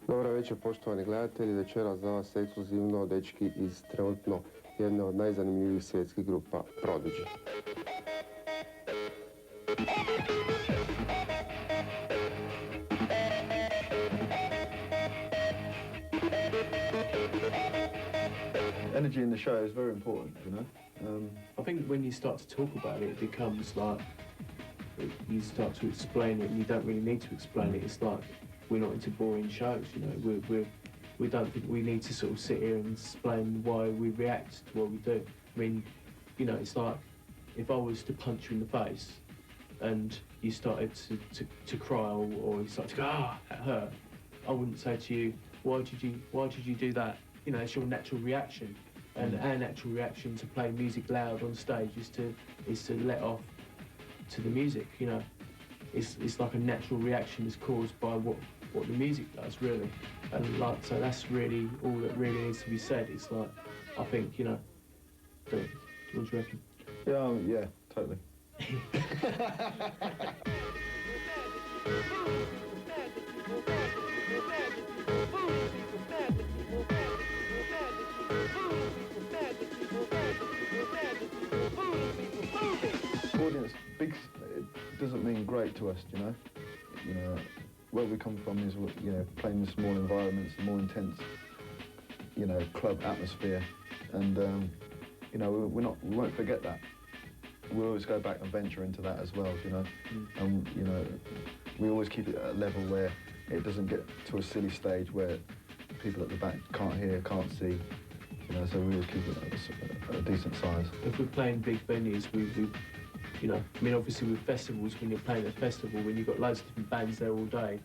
Dobro večer, poštovani gledatelji. Večeras za vas ekskluzivno dečki iz trenutno jedne od najzanimljivijih svjetskih grupa Prodigy. Energy in the show is very important, you know. I think when you start to talk about it, it becomes like you start to explain it, and you don't really need to explain it. It's like we're not into boring shows, you know. We don't think we need to sort of sit here and explain why we react to what we do. I mean, you know, it's like if I was to punch you in the face and you started to cry or you started to go, ah, that hurt, I wouldn't say to you, why did you do that? You know, it's your natural reaction. And our natural reaction to play music loud on stage is to let off to the music, you know. It's like a natural reaction that's caused by what the music does, really. And like, so that's really all that really needs to be said. It's like, I think, you know, what do you reckon? Yeah, totally. Audience, big, it doesn't mean great to us, you know. You know, where we come from is, you know, playing in small environments, more intense, you know, club atmosphere, and you know, we won't forget that. We always go back and venture into that as well, you know. And you know, we always keep it at a level where it doesn't get to a silly stage where people at the back can't hear, can't see. You know, so we always keep it at a decent size. If we're playing big venues, we you know, I mean, obviously with festivals, when you're playing at a festival, when you've got loads of different bands there all day,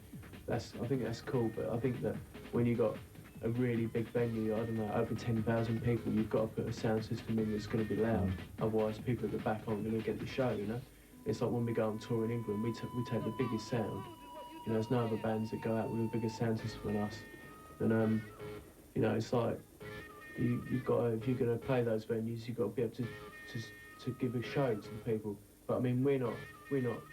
I think that's cool. But I think that when you've got a really big venue, I don't know, over 10,000 people, you've got to put a sound system in that's going to be loud. Otherwise, people at the back aren't going to get the show, you know? It's like when we go on tour in England, we take the biggest sound. You know, there's no other bands that go out with a bigger sound system than us. And, you know, it's like, you've got to, if you're going to play those venues, you've got to be able to give a show to the people. But I mean, we're not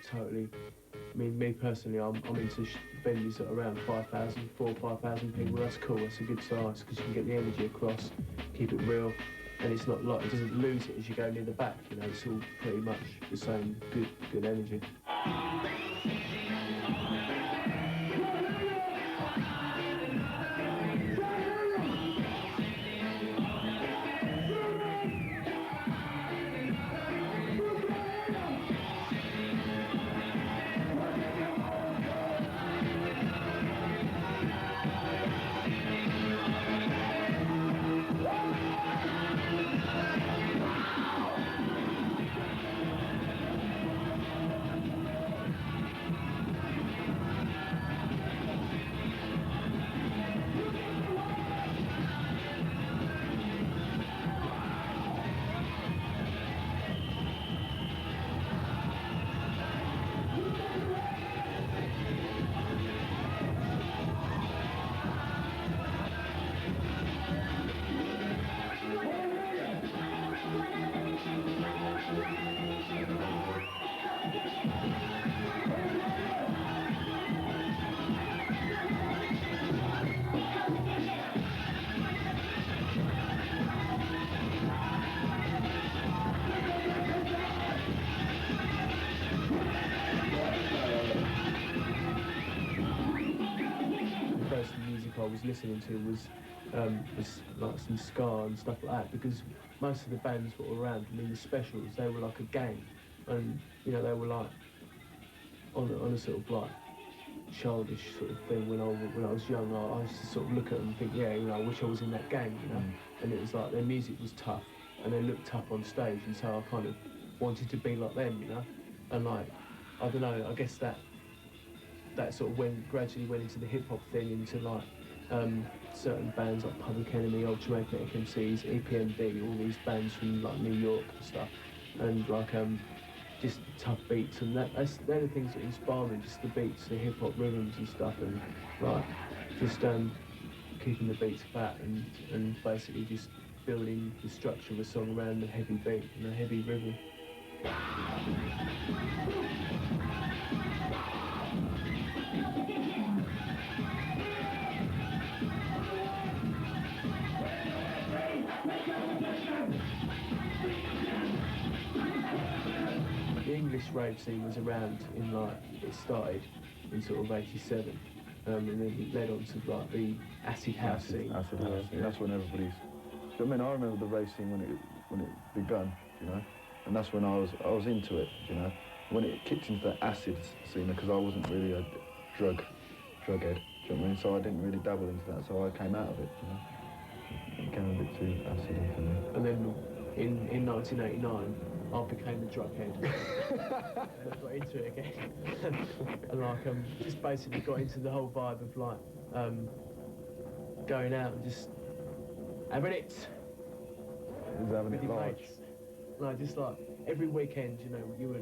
totally. I mean, me personally, I'm into venues that are around 4,000 or 5,000 people. That's cool. That's a good size because you can get the energy across, keep it real, and it's not like it doesn't lose it as you go near the back. You know, it's all pretty much the same good energy. was listening to was like some ska and stuff like that, because most of the bands that were around, I mean the Specials, they were like a gang, and you know, they were like on a sort of like childish sort of thing. When I was young, I used to sort of look at them and think, yeah, you know, I wish I was in that gang, you know. And it was like their music was tough and they looked tough on stage, and so I kind of wanted to be like them, you know. And like, I don't know, I guess that sort of gradually went into the hip hop thing, into like certain bands like Public Enemy, Ultramagnetic MCs, EPMD, all these bands from like New York and stuff, and like just tough beats, and they're the things that inspire me, just the beats, the hip hop rhythms and stuff, and like just keeping the beats fat and basically just building the structure of a song around a heavy beat and a heavy rhythm. The English rave scene was around in like, it started in sort of 87, and then it led on to like the acid house scene. Acid house scene. That's when everybody's. I mean, I remember the rave scene when it begun, you know, and that's when I was into it, you know, when it kicked into the acid scene, because I wasn't really a drug head, do you know what I mean? So I didn't really dabble into that, so I came out of it, you know. It became a bit too acidy for me. And then in 1989, I became a drug head. And I got into it again. And like, just basically got into the whole vibe of like, going out and just having it. He was having with it your large. mates. Like, just like every weekend, you know, you were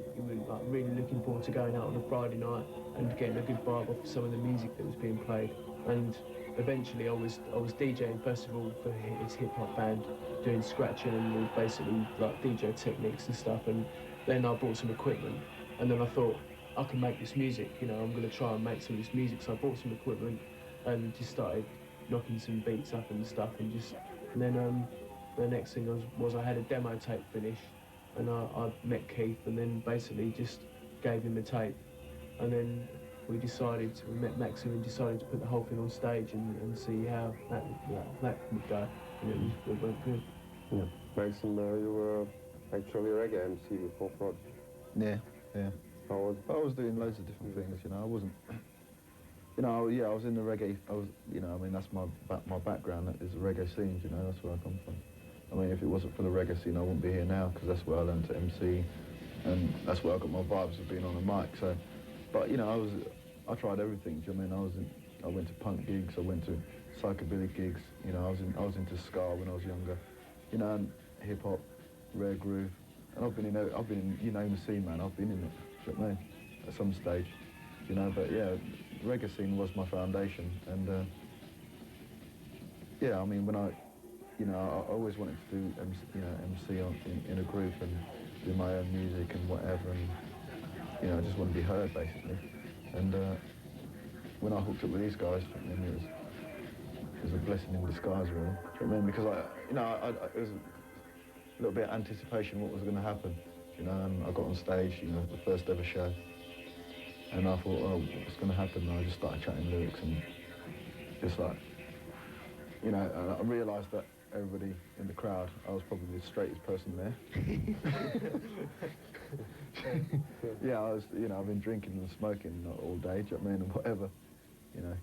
like really looking forward to going out on a Friday night and getting a good vibe off some of the music that was being played. And eventually I was DJing first of all for his hip hop band, doing scratching and basically like DJ techniques and stuff, and then I bought some equipment, and then I thought, I can make this music, you know, I'm gonna try and make some of this music. So I bought some equipment and just started knocking some beats up and stuff, and then the next thing was I had a demo tape finished, and I met Keith, and then basically just gave him the tape, and then we met Maxim and decided to put the whole thing on stage and see how that would go, and it went good. Yeah. Maxim, you were actually a reggae MC before Prod. Yeah. How was I was doing loads of different things, you know. I wasn't, you know, yeah, I was in the reggae. I was, you know, I mean, that's my background. That is the reggae scene, you know. That's where I come from. I mean, if it wasn't for the reggae scene, I wouldn't be here now, because that's where I learned to MC, and that's where I got my vibes of being on a mic. So, but you know, I tried everything. Do you know what I mean? I went to punk gigs. I went to psychobilly gigs. You know, I was into ska when I was younger. You know, and hip hop, rare groove, and I've been in, you name the scene, man. I've been in it. Do you know what I mean? At some stage, you know. But yeah, reggae scene was my foundation, and yeah, I mean, when you know, I always wanted to do MC in a group and do my own music and whatever, and you know, I just want to be heard basically. And when I hooked up with these guys, I mean, it was a blessing in disguise, really. Do you know what I mean? Because it was a little bit of anticipation what was going to happen, you know. And I got on stage, you know, the first ever show, and I thought, oh, what's going to happen? And I just started chatting lyrics and just like, you know, and I realised that everybody in the crowd, I was probably the straightest person there. Yeah, I was, you know, I've been drinking and smoking all day, do you know what I mean, and whatever, you know.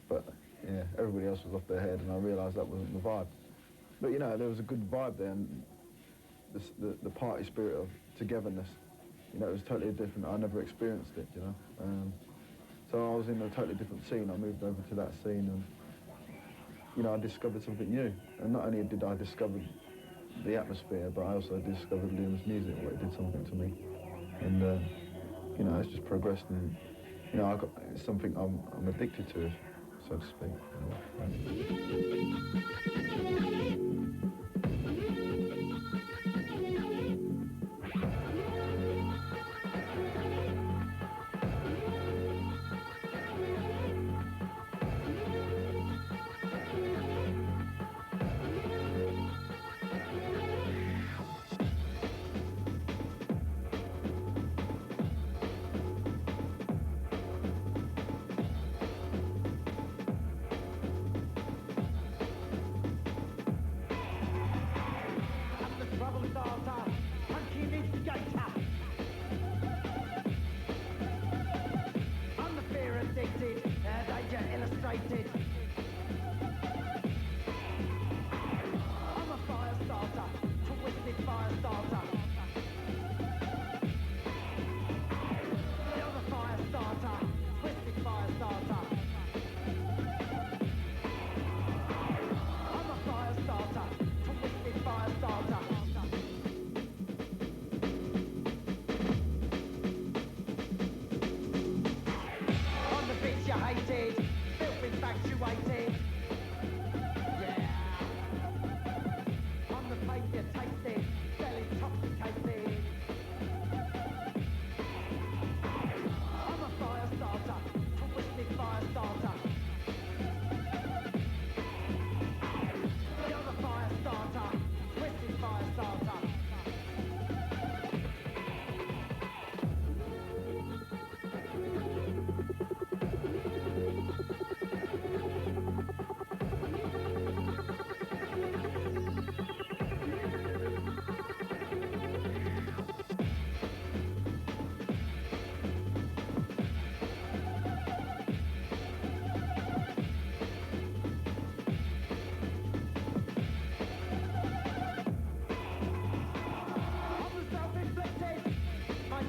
But yeah, everybody else was off their head, and I realised that wasn't the vibe. But you know, there was a good vibe there, and the party spirit of togetherness, you know, it was totally different. I never experienced it, you know. So I was in a totally different scene. I moved over to that scene, and you know, I discovered something new. And not only did I discover the atmosphere, but I also discovered Liam's music, what it did something to me. And, you know, it's just progressed, and, you know, it's something I'm addicted to, so to speak. waiting. Yeah. On the face you're tasting, still intoxicating. I'm a fire starter, twisted fire starter. You're the fire starter, twisted fire starter.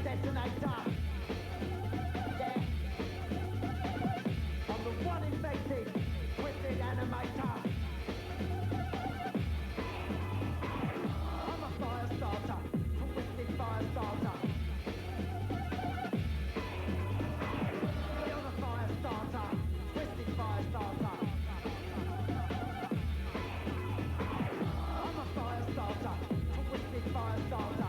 Detonator. Yeah. I'm the one infected, twisted animator. I'm a fire starter, twisted fire starter. You're the fire starter, twisted fire starter. I'm a fire starter, twisted fire starter.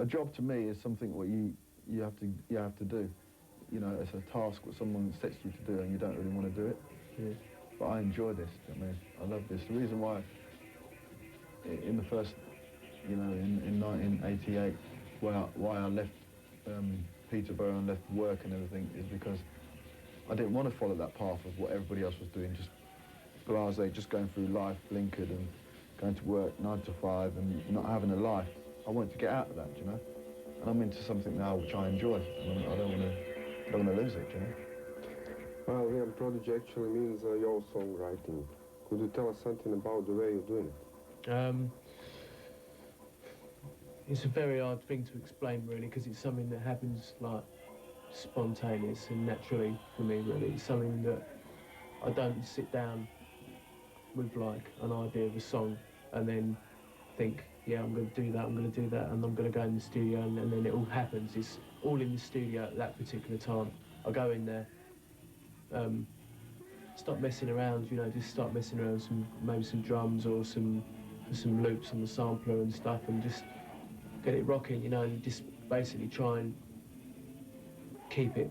A job to me is something what you have to do. You know, it's a task what someone sets you to do and you don't really want to do it. Yeah. But I enjoy this. I mean, I love this. The reason why, in the first, you know, in 1988, why I left Peterborough and left work and everything is because I didn't want to follow that path of what everybody else was doing, just blasé, just going through life, blinkered and going to work 9 to 5 and not having a life. I wanted to get out of that, you know. And I'm into something now which I enjoy. And I don't want to lose it, you know. Well, Liam, Prodigy actually means your songwriting. Could you tell us something about the way you're doing it? It's a very hard thing to explain, really, because it's something that happens, like, spontaneous and naturally for me, really. It's something that I don't sit down with, like, an idea of a song and then think, yeah, I'm going to do that, and I'm going to go in the studio, and then it all happens. It's all in the studio at that particular time. I go in there, start messing around, you know, just start messing around with maybe some drums or some loops on the sampler and stuff, and just get it rocking, you know, and just basically try and keep it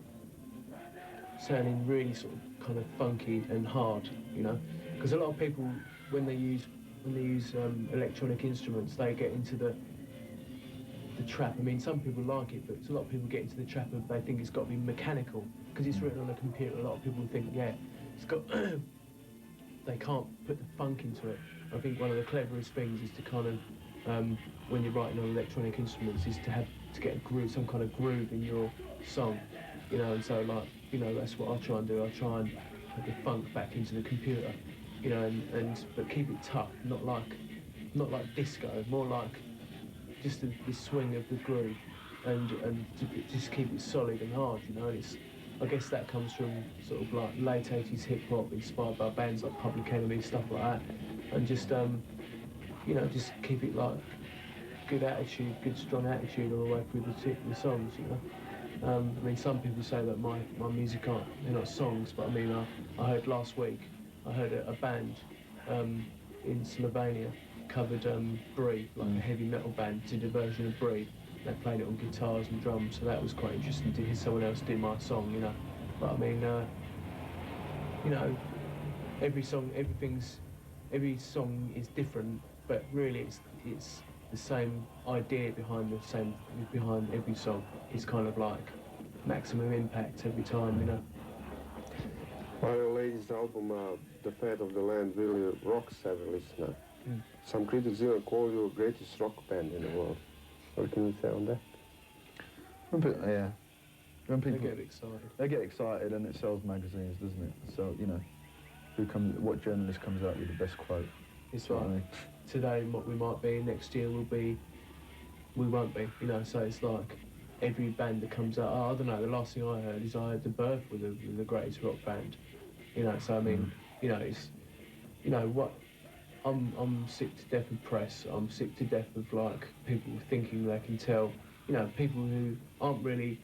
sounding really sort of kind of funky and hard, you know, because a lot of people, when they use electronic instruments, they get into the trap. I mean, some people like it, but a lot of people get into the trap of they think it's got to be mechanical because it's written on a computer. A lot of people think, yeah, it's got. They can't put the funk into it. I think one of the cleverest things is to kind of, when you're writing on electronic instruments, is to get a groove, some kind of groove in your song, you know. And so, like, you know, that's what I try and do. I try and put the funk back into the computer. You know, but keep it tough, not like disco, more like just the swing of the groove, and just keep it solid and hard, you know. And I guess that comes from sort of like late 80s hip hop, inspired by bands like Public Enemy, stuff like that, and just you know, just keep it like good attitude, good strong attitude all the way through the songs, you know. I mean, some people say that my music they're not songs, but I mean, I heard last week. I heard a band in Slovenia covered Brie, like a heavy metal band did a version of Brie. They played it on guitars and drums, so that was quite interesting to hear someone else do my song, you know. But I mean, you know, every song is different, but really it's the same idea behind every song. It's kind of like maximum impact every time, you know. Well, your latest album, The Fate of the Land, really rocks every listener. Some critics even call you the greatest rock band in the world. What can you say on that? Yeah. When people They get excited. They get excited, and it sells magazines, doesn't it? So, you know, what journalist comes out with the best quote? It's like today what we might be, next year we won't be, you know. So it's like every band that comes out. I don't know. The last thing I heard is I heard The Birth with the greatest rock band, you know. So I mean, you know, it's, you know what. I'm sick to death of press. I'm sick to death of like people thinking they can tell, you know, people who aren't really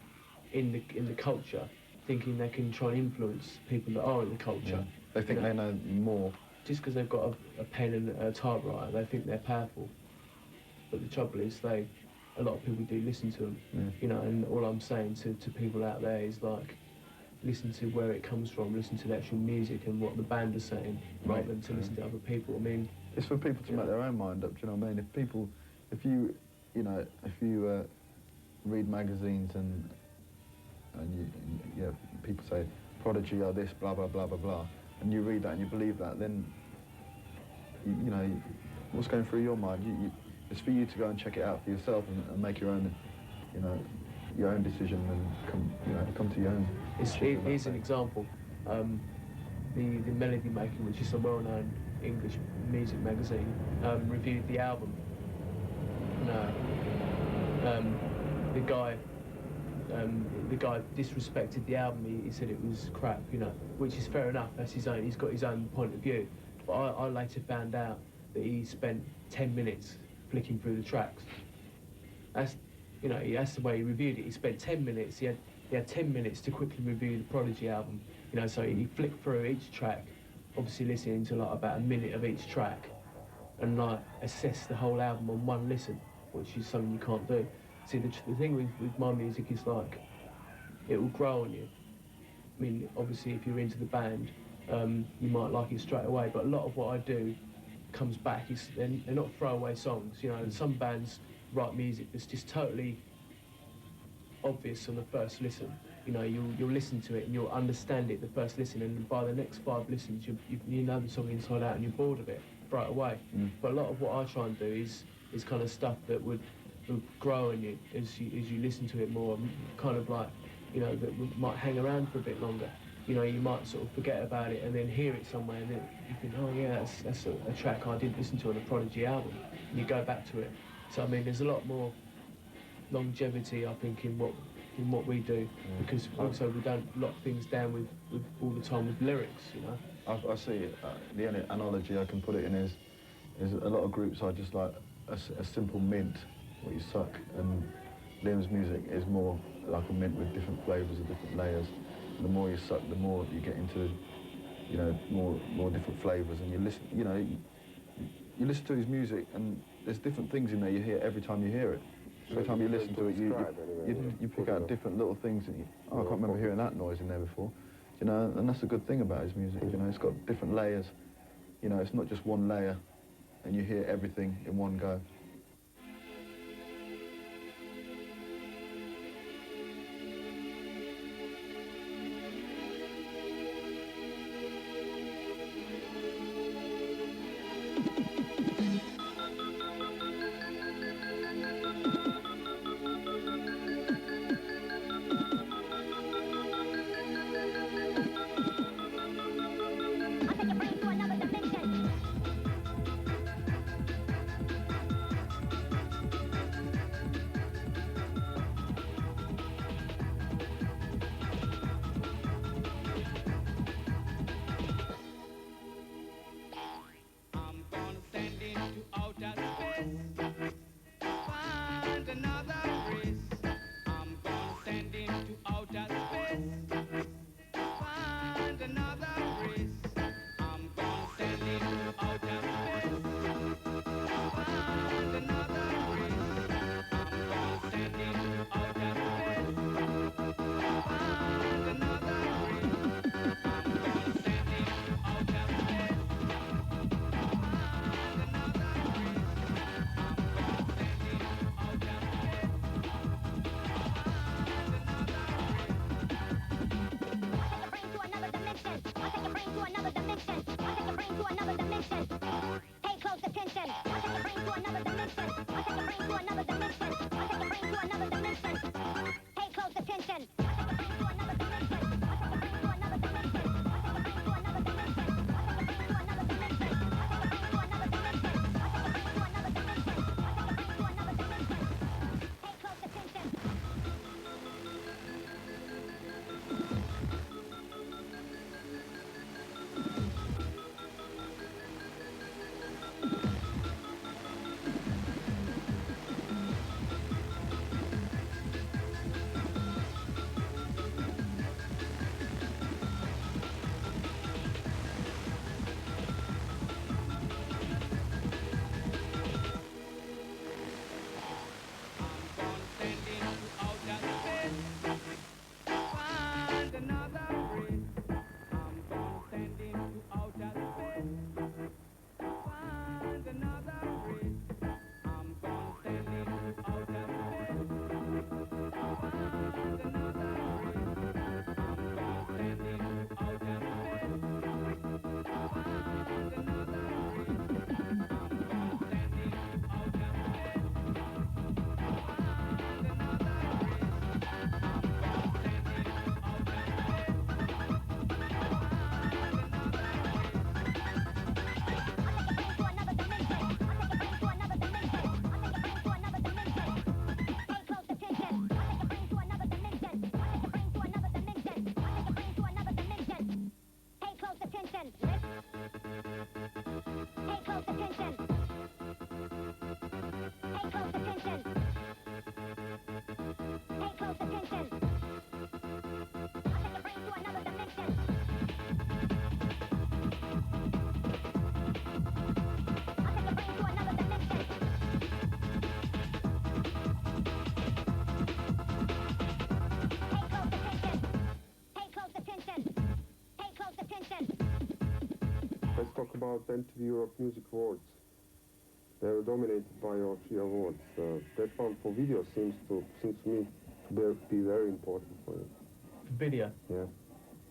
in the culture, thinking they can try and influence people that are in the culture. Yeah. They think they know more. Just because they've got a pen and a typewriter, they think they're powerful. But the trouble is, a lot of people do listen to them, you know. And all I'm saying to people out there is like, listen to where it comes from, listen to the actual music and what the band is saying, rather than to listen to other people. I mean, it's for people to make their own mind up. Do you know what I mean? If you read magazines and people say Prodigy are this, blah blah blah blah blah, and you read that and you believe that, then you know what's going through your mind. It's for you to go and check it out for yourself and make your own, you know, your own decision and come to your own. Here's an example. The Melody Maker, which is a well-known English music magazine, reviewed the album. The guy disrespected the album. He said it was crap, you know, which is fair enough. That's his own. He's got his own point of view. But I later found out that he spent 10 minutes flicking through the tracks. That's the way he reviewed it. He spent 10 minutes. He had 10 minutes to quickly review the Prodigy album. You know, so he flicked through each track, obviously listening to like about a minute of each track, and like assess the whole album on one listen, which is something you can't do. See, the thing with my music is like, it will grow on you. I mean, obviously if you're into the band, you might like it straight away, but a lot of what I do comes back. They're not throwaway songs, you know. And some bands write music that's just totally obvious on the first listen. You know, you'll listen to it and you'll understand it the first listen, and by the next 5 listens, you know the song inside out and you're bored of it right away. But a lot of what I try and do is kind of stuff that would grow on you as you listen to it more, kind of like, you know, that might hang around for a bit longer. You know, you might sort of forget about it and then hear it somewhere, and then you think, oh yeah, that's a track I did listen to on a Prodigy album, and you go back to it. So I mean, there's a lot more longevity, I think, in what we do, because also we don't lock things down with all the time with lyrics, you know. I see it. The only analogy I can put it in is a lot of groups are just like a simple mint where you suck, and Liam's music is more like a mint with different flavours and different layers. And the more you suck, the more you get into, you know, more different flavours, and you listen to his music, and there's different things in there you hear every time you hear it. Every time you listen to it, you pick out different little things that I can't remember hearing that noise in there before. You know, and that's a good thing about his music. You know, it's got different layers. You know, it's not just one layer, and you hear everything in one go. the tension. I take your brain to another dimension. I take your brain to another dimension. I take your brain to another dimension. Pay close attention. I take your brain to another dimension. I take your brain to another dimension. I take your brain to another dimension. I take your brain to another dimension. I take your brain to another dimension. I take your brain to another dimension. I take your brain to another dimension. Pay close attention. Let's talk about MTV Europe Music Awards. They were dominated by your 3 awards. That one for video seems to me to be very important for you. Video? Yeah.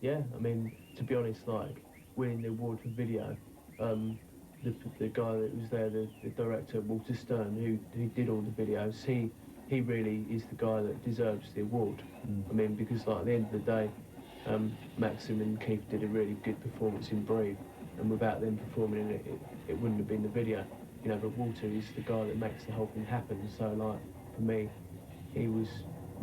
Yeah, I mean, to be honest, like, winning the award for video, the guy that was there, the director, Walter Stern, who did all the videos, he really is the guy that deserves the award. I mean, because, like, at the end of the day, Maxim and Keith did a really good performance in Breathe, and without them performing in it, it wouldn't have been the video. You know, but Walter is the guy that makes the whole thing happen, so, like, for me, he was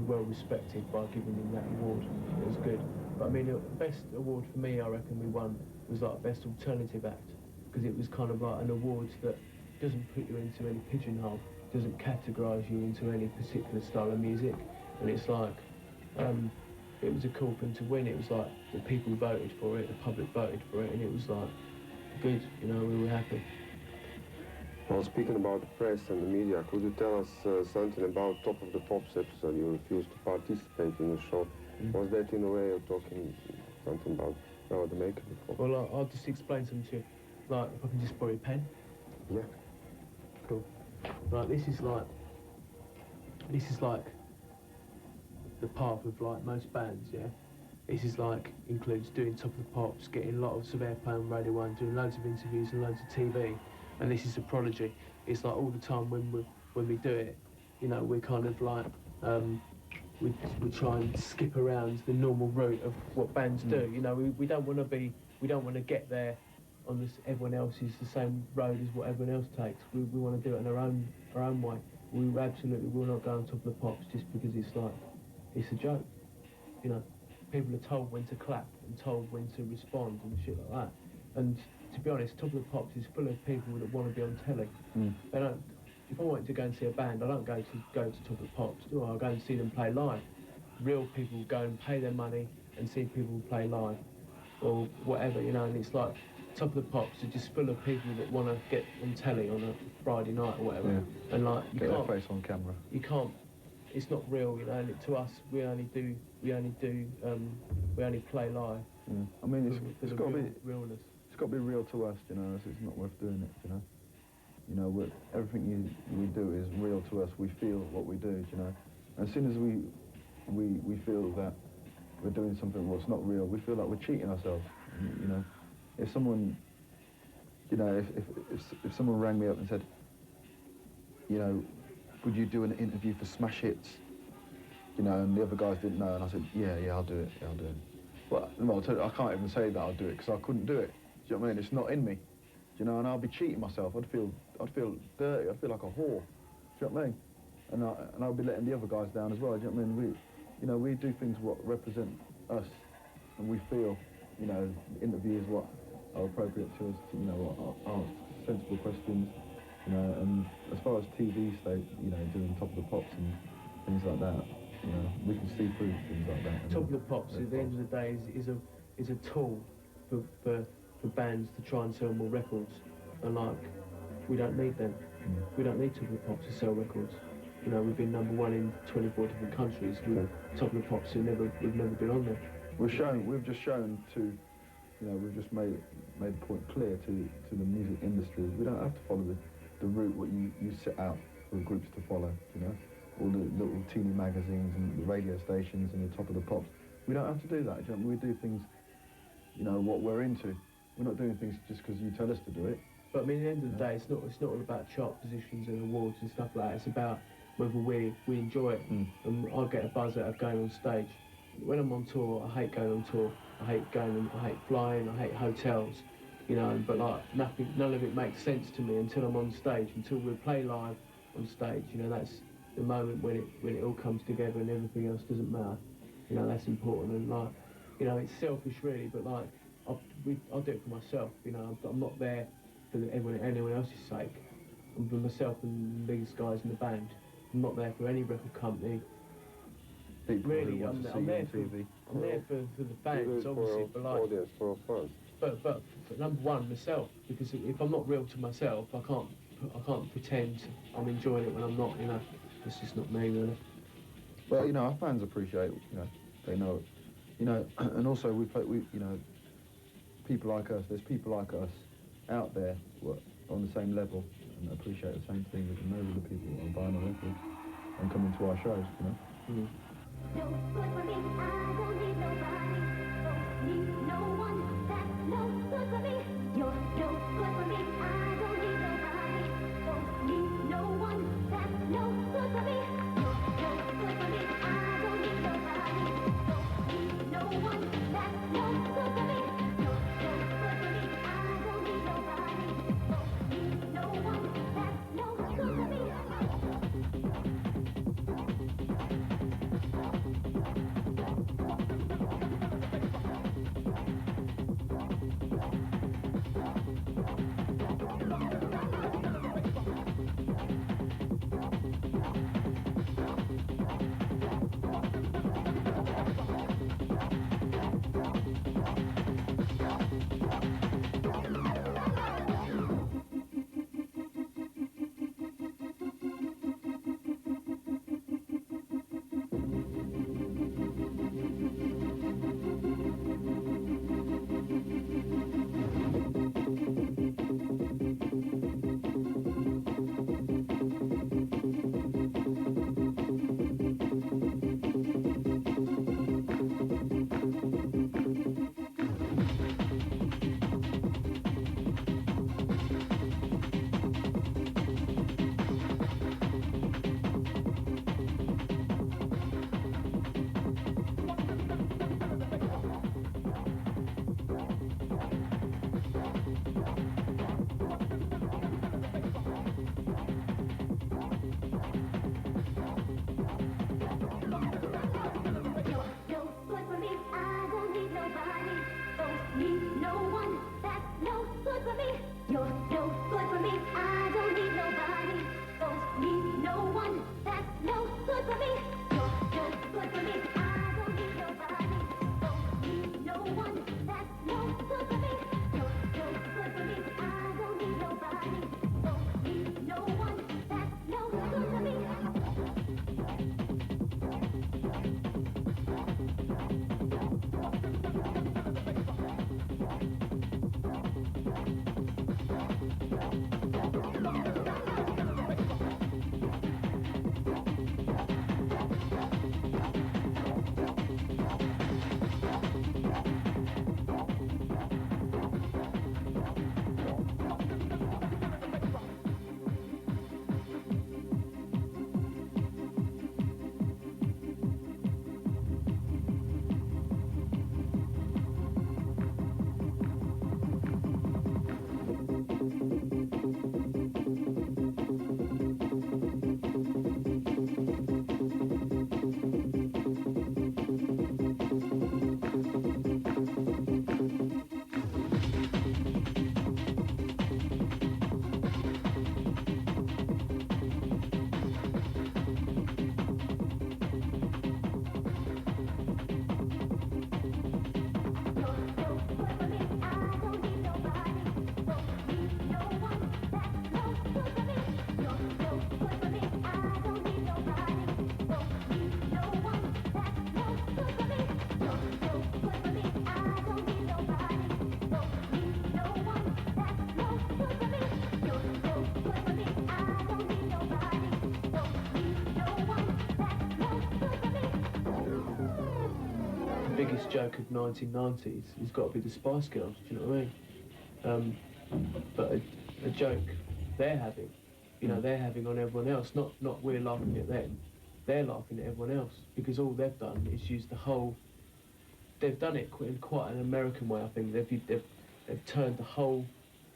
well respected by giving him that award. It was good. But I mean, the best award for me, I reckon we won, was like best alternative act, because it was kind of like an award that doesn't put you into any pigeonhole, doesn't categorise you into any particular style of music, and it's like, it was a cool thing to win. It was like the people voted for it, the public voted for it, and it was like good. You know, we were happy. Well, speaking about the press and the media, could you tell us something about Top of the Pops episode? You refused to participate in the show. Was that in a way of talking something about the makeup before? Well, I'll just explain something to you. Like, if I can just borrow your pen. Yeah. Cool. Right, this is like the path of like most bands, yeah? This is like, includes doing Top of the Pops, getting lots of airplay on Radio 1, doing loads of interviews and loads of TV. And this is a Prodigy. It's like all the time when we do it, you know, we're kind of like, we try and skip around the normal route of what bands do. You know, we don't want to get there on this, everyone else is the same road as what everyone else takes. We want to do it in our own way. We absolutely will not go on Top of the Pops just because it's like, it's a joke. You know, people are told when to clap and told when to respond and shit like that. And to be honest, Top of the Pops is full of people that want to be on telly. They don't. If I wanted to go and see a band, I don't go to Top of the Pops, do I? I go and see them play live. Real people go and pay their money and see people play live, or whatever, you know. And it's like Top of the Pops are just full of people that want to get on telly on a Friday night or whatever. Yeah. And like you get can't their face on camera. You can't. It's not real, you know. And to us, we only play live. Yeah. I mean, it's got to be realness. It's got to be real to us, you know. It's not worth doing it, you know. You know, everything we do is real to us. We feel what we do, you know. As soon as we feel that we're doing something that's not real, we feel like we're cheating ourselves. You know, if someone you know, if someone rang me up and said, you know, would you do an interview for Smash Hits? You know, and the other guys didn't know, and I said, yeah, I'll do it, I'll do it. Well, I can't even say that I'll do it because I couldn't do it. Do you know what I mean? It's not in me. Do you know, and I'll be cheating myself. I'd feel dirty. I'd feel like a whore. Do you know what I mean? And I'll be letting the other guys down as well. Do you know what I mean? We do things what represent us, and we feel, you know, interviews what are appropriate to us. You know, what are sensible questions. You know, and as far as TV state, you know, doing Top of the Pops and things like that, you know, we can see through things like that. Top of the Pops, at the end of the day, is a tool for bands to try and sell more records. And like, we don't need them. We don't need Top of the Pops to sell records. You know, we've been #1 in 24 different countries. Top of the Pops, we've never been on there. We've just shown to, you know, we've just made the point clear to the music industry. We don't have to follow the route what you set out for groups to follow, you know? All the little teeny magazines and the radio stations and the Top of the Pops. We don't have to do that. You know? We do things, you know, what we're into. We're not doing things just because you tell us to do it. But I mean, at the end of the day, it's not all about chart positions and awards and stuff like that. It's about whether we enjoy it. And I get a buzz out of going on stage. When I'm on tour, I hate going on tour. I hate flying, I hate hotels. You know, but like none of it makes sense to me until I'm on stage, until we play live on stage. You know, that's the moment when it all comes together and everything else doesn't matter. You know, that's important. And like, you know, it's selfish really, but like, I'll do it for myself. You know, I'm not there for anyone else's sake. I'm for myself and these guys in the band. I'm not there for any record company. Really, I'm there for the fans, obviously, for like. Audience, for fans. But #1, myself, because if I'm not real to myself, I can't pretend I'm enjoying it when I'm not. You know, it's just not me really. Well, you know, our fans appreciate. You know, they know it. You know, and also we you know, people like us. There's people like us out there who are on the same level and appreciate the same thing. And those are the people who are buying our records and coming to our shows. You know. No good for me, I don't need nobody. Don't need no one, that's no good for me. You're no good for me, I don't need nobody. Don't need no one, that's no good for me. You're no good for me, I don't need nobody. Don't need no one, that's no good for me. You're no good for me, I don't need nobody. Don't need no one, that's no good for me. biggest joke of 1990s has got to be the Spice Girls. Do you know what I mean? But a joke they're having, they're having on everyone else. Not we're laughing at them. They're laughing at everyone else because all they've done is use the whole. They've done it in quite an American way. I think they've turned the whole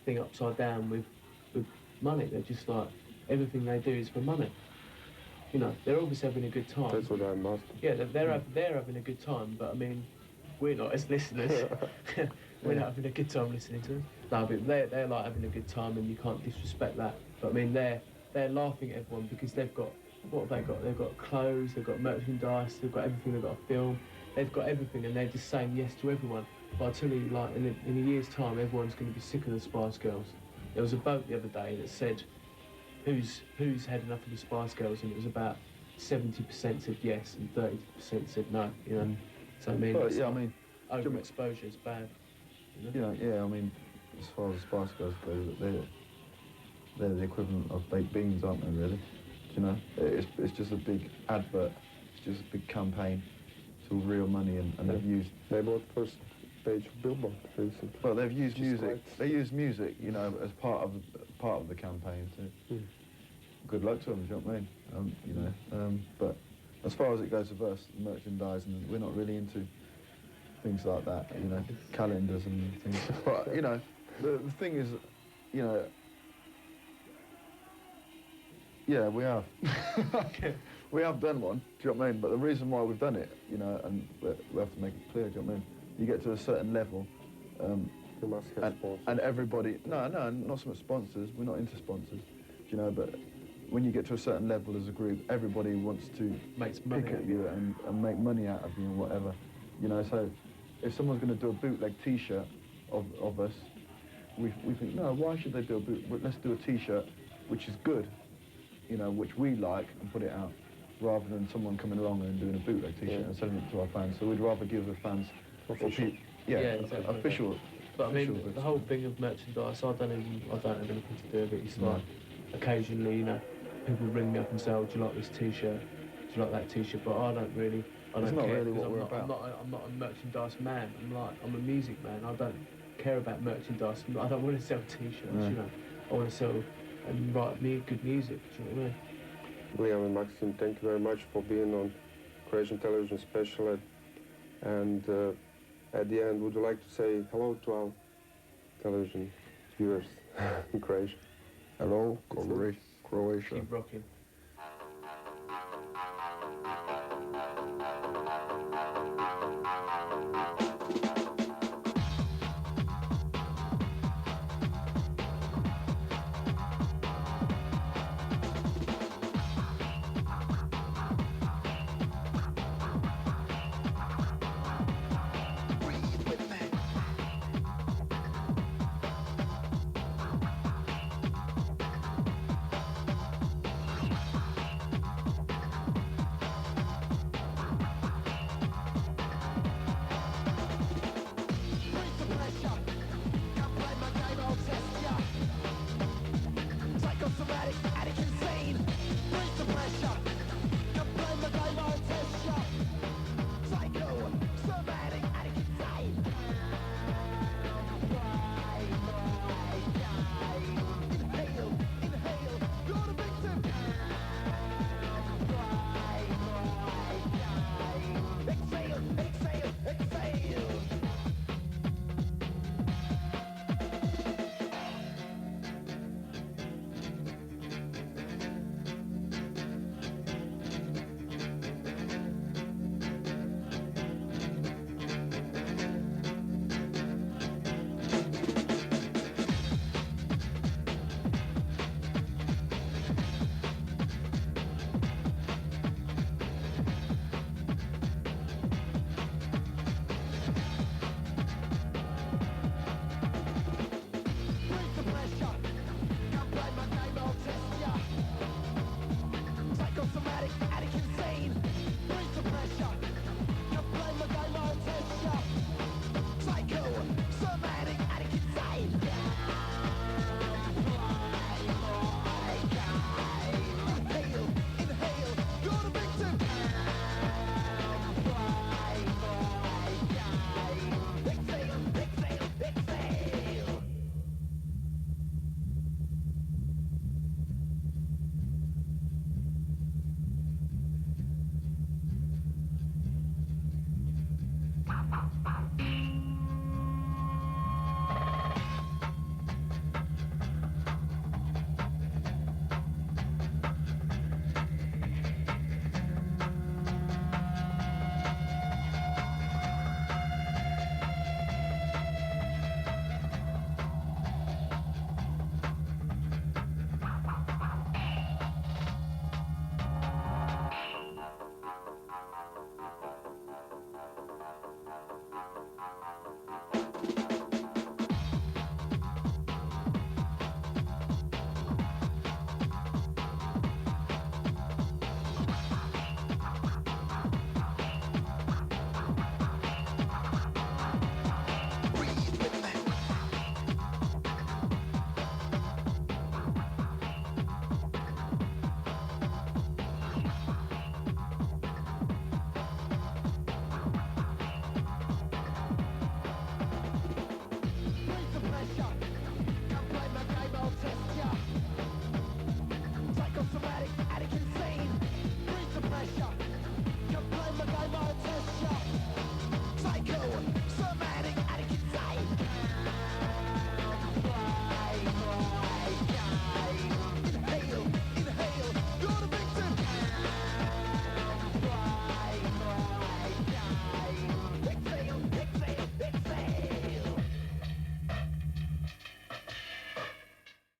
thing upside down with money. They're just like everything they do is for money. They're obviously having a good time. That's what I must. Yeah, they're having a good time, but I mean, we're not as listeners. We're not having a good time listening to them. No, but they're like having a good time, and you can't disrespect that. But I mean, they're laughing at everyone because they've got what have they got? They've got clothes, they've got merchandise, they've got everything. They've got a film, they've got everything, and they're just saying yes to everyone. But I tell you, like in a year's time, everyone's going to be sick of the Spice Girls. There was a vote the other day that said who's had enough of the Spice Girls, and it was about 70% said yes and 30% said no. So I mean, Well, yeah, I mean, overexposure is bad. Yeah, I mean, as far as Spice Girls go, they're the equivalent of baked beans, aren't they, really? It's just a big advert, it's just a big campaign. It's all real money, and they've used... They bought first page of Billboard recently. Well, they've used music. They use music, as part of the campaign. So good luck to them. Do you know what I mean? But as far as it goes with us, merchandising, we're not really into things like that. Calendars and things. But the thing is, yeah, we have. We have done one. Do you know what I mean? But the reason why we've done it, and we have to make it clear. Do you know what I mean? You get to a certain level, You must have sponsors. and everybody. No, not so much sponsors. We're not into sponsors. But when you get to a certain level as a group, everybody wants to pick at you and make money out of you and whatever. So if someone's going to do a bootleg T-shirt of us, we think, no, why should they do a bootleg? Let's do a T-shirt which is good, which we like, and put it out, rather than someone coming along and doing a bootleg T-shirt and selling it to our fans. So we'd rather give the fans Official. Exactly. official. But I mean, goods. the whole thing of merchandise, I don't have anything to do with it. It's like occasionally, people ring me up and say, "Oh, do you like this T-shirt? Do you like that T-shirt?" But I don't really. I don't It's not care really what because we're I'm not a merchandise man. I'm a music man. I don't care about merchandise. I don't want to sell T-shirts. I want to sell and write good music. Do you know what I mean? Liam and Maxim, thank you very much for being on Croatian Television Special. And at the end, would you like to say hello to our television viewers in Croatia? Hello, Croatia. Keep rocking.